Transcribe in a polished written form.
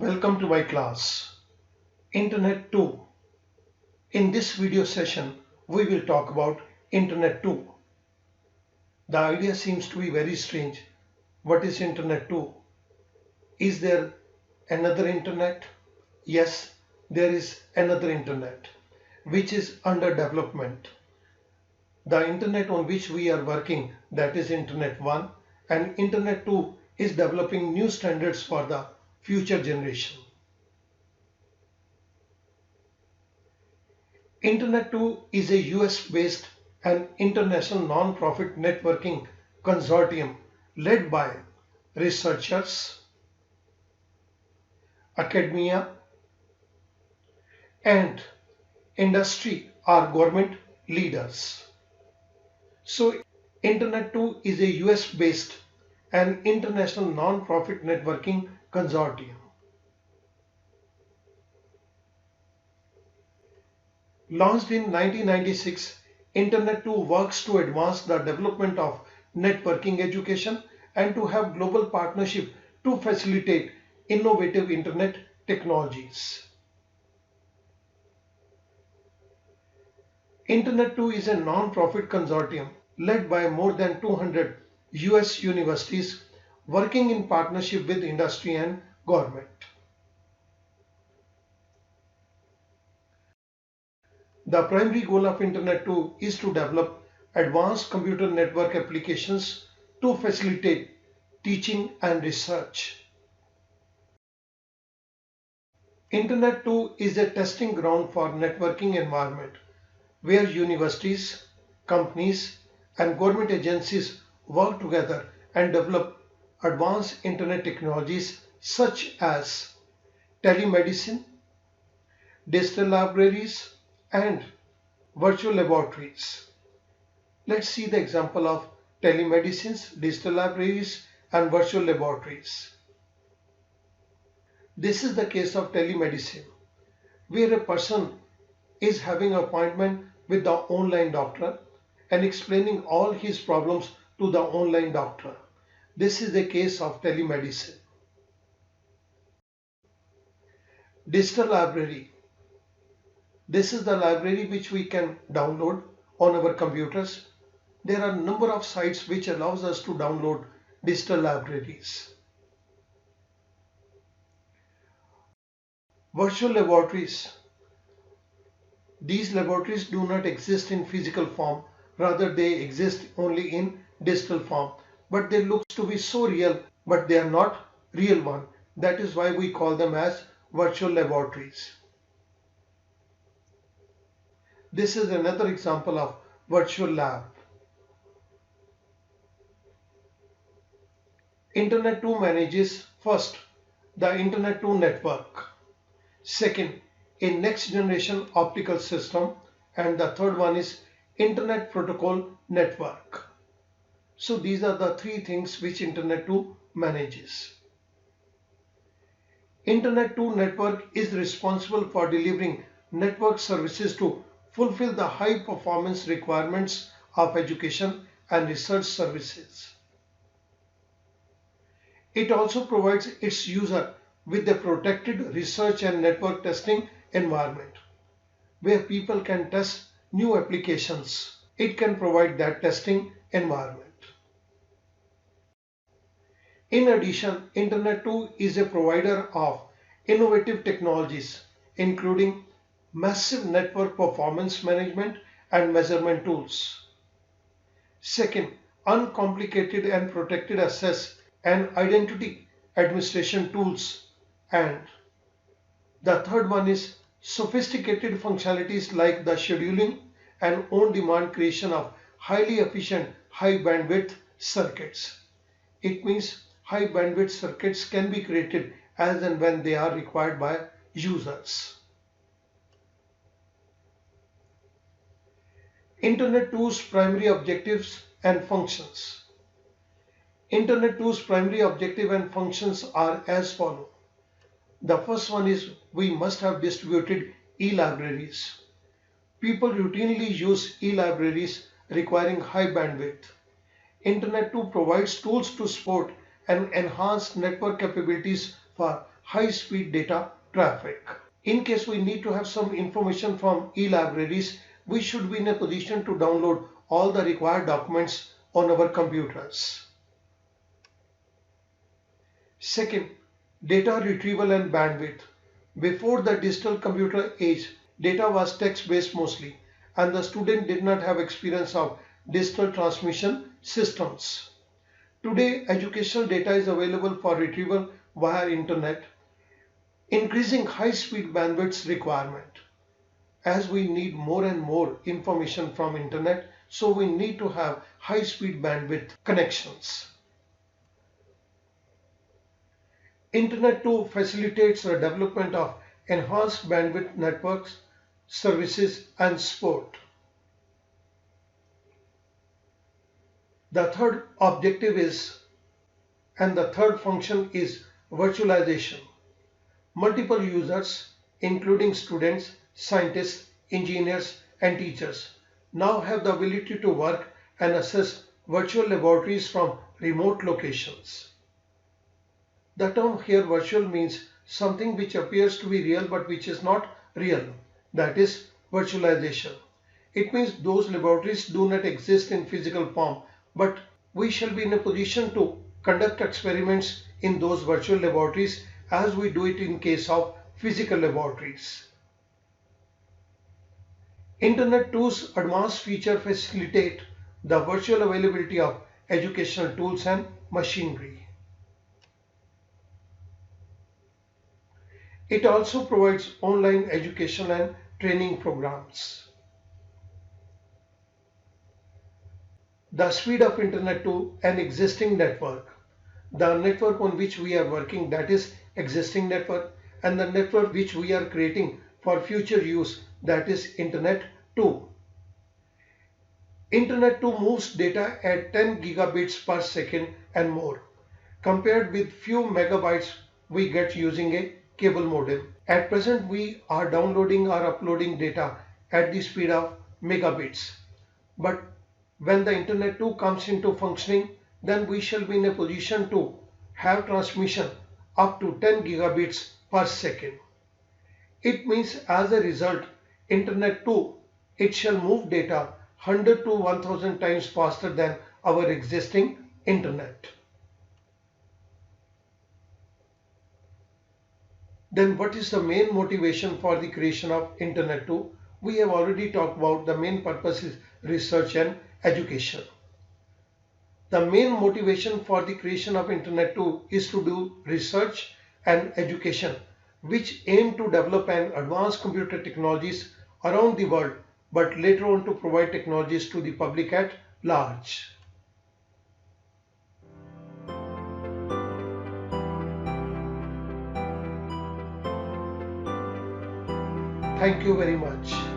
Welcome to my class, Internet 2. In this video session, we will talk about Internet 2. The idea seems to be very strange. What is Internet 2? Is there another Internet? Yes, there is another Internet, which is under development. The Internet on which we are working, that is Internet 1, and Internet 2 is developing new standards for the future generation. Internet 2 is a US-based and international non-profit networking consortium led by researchers, academia, and industry or government leaders. So, Internet 2 is a US-based and international non-profit networking consortium. Launched in 1996, Internet 2 works to advance the development of networking education and to have global partnership to facilitate innovative Internet technologies. Internet 2 is a non-profit consortium led by more than 200 US universities working in partnership with industry and government. The primary goal of Internet 2 is to develop advanced computer network applications to facilitate teaching and research. Internet 2 is a testing ground for networking environment where universities, companies, and government agencies work together and develop advanced Internet technologies such as telemedicine, digital libraries, and virtual laboratories. Let's see the example of telemedicines, digital libraries, and virtual laboratories. This is the case of telemedicine, where a person is having an appointment with the online doctor and explaining all his problems to the online doctor. This is the case of telemedicine. Digital library. This is the library which we can download on our computers. There are a number of sites which allows us to download digital libraries. Virtual laboratories. These laboratories do not exist in physical form, rather they exist only in digital form. But they look to be so real, but they are not real one. That is why we call them as virtual laboratories. This is another example of virtual lab. Internet 2 manages first the Internet 2 network, second a next generation optical system, and the third one is Internet Protocol network. So these are the three things which Internet 2 manages. Internet 2 network is responsible for delivering network services to fulfill the high performance requirements of education and research services. It also provides its user with a protected research and network testing environment where people can test new applications. It can provide that testing environment. In addition, Internet 2 is a provider of innovative technologies including massive network performance management and measurement tools. Second, uncomplicated and protected access and identity administration tools. And the third one is sophisticated functionalities like the scheduling and on-demand creation of highly efficient high bandwidth circuits. It means high bandwidth circuits can be created as and when they are required by users. Internet 2's primary objectives and functions. Internet 2's primary objective and functions are as follows. The first one is we must have distributed e-libraries. People routinely use e-libraries requiring high bandwidth. Internet 2 provides tools to support and enhance network capabilities for high-speed data traffic. In case we need to have some information from e-libraries, we should be in a position to download all the required documents on our computers. Second, data retrieval and bandwidth. Before the digital computer age, data was text-based mostly, and the student did not have experience of digital transmission systems. Today, educational data is available for retrieval via internet, increasing high-speed bandwidth requirement. As we need more and more information from internet, so we need to have high-speed bandwidth connections. Internet too facilitates the development of enhanced bandwidth networks, services and support. The third objective is, and the third function is virtualization. Multiple users, including students, scientists, engineers, and teachers, now have the ability to work and access virtual laboratories from remote locations. The term here virtual means something which appears to be real but which is not real. That is virtualization. It means those laboratories do not exist in physical form, but we shall be in a position to conduct experiments in those virtual laboratories as we do it in case of physical laboratories. Internet tools' advanced features facilitate the virtual availability of educational tools and machinery. It also provides online education and training programs. The speed of internet to an existing network. The network on which we are working, that is existing network, and the network which we are creating for future use, that is internet 2. Internet 2 moves data at 10 gigabits per second and more, compared with few megabytes we get using a cable modem. At present we are downloading or uploading data at the speed of megabits. But when the internet 2 comes into functioning, then we shall be in a position to have transmission up to 10 gigabits per second. It means as a result, internet 2, it shall move data 100 to 1000 times faster than our existing internet. Then what is the main motivation for the creation of internet 2? We have already talked about the main purpose is research and education. The main motivation for the creation of internet 2 is to do research and education, which aim to develop and advance computer technologies around the world, but later on to provide technologies to the public at large. Thank you very much.